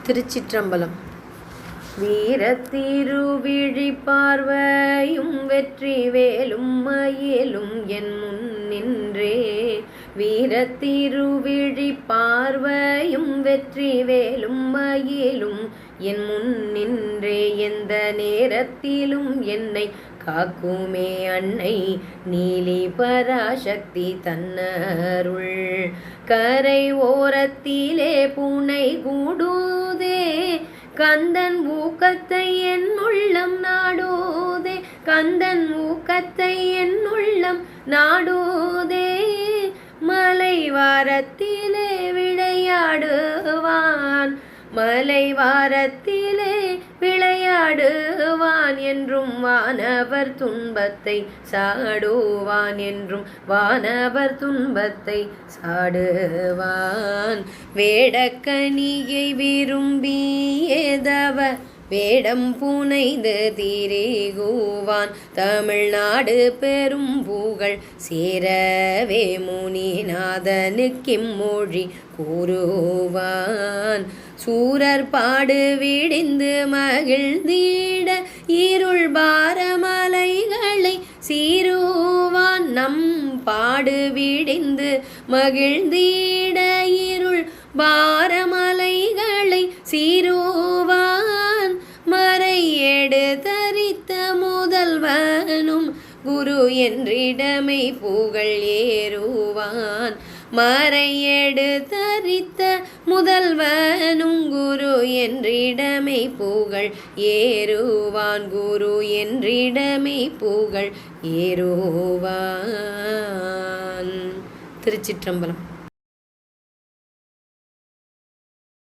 திருச்சிற்றம்பலம். வீரத்திருவிழி பார்வையும் வெற்றி வேலும் மயிலும் என் முன் நின்றே. வீரத்திருவிழி பார்வையும் வெற்றி வேலும் மயிலும் என் முன் நின்றே. எந்த நேரத்திலும் என்னை காக்குமே அன்னை நீலி பராசக்தி தன்னருள். கரை ஓரத்திலே பூனை கூடுதே, கந்தன் ஊக்கத்தை என் உள்ளம் நாடுதே. கந்தன் ஊக்கத்தை என் உள்ளம் நாடுதே. மலை வாரத்திலே விளையாடுவான், மலை வாரத்திலே விளையாடுவான் என்றும் வானவர் துன்பத்தை சாடுவான் என்றும் வானவர் துன்பத்தை சாடுவான். வேடக்கனியை விரும்பியதவ வேடம் புனைந்து திரிகுவான். தமிழ்நாடு பெரும் புகழ் சேரவே முனிநாதனுக்கிம்மொழி கூறுவான். சூரர் பாடு விடிந்து மகிழ்ந்திட இருள் பாரமலைகளை சீருவான். நம் பாடு விடிந்து மகிழ்ந்திட இருள் பாரமலைகளை சீருவான். மறையேடு தரித்த முதல்வனும் குரு என்றிடமை புகழ் ஏறுவான். மறையேடு தரித்த முதல்வனும் குரு என்றிடமை புகழ் ஏறுவான். குரு என்றிடமை புகழ் ஏறுவான். திருச்சிற்றம்பலம்.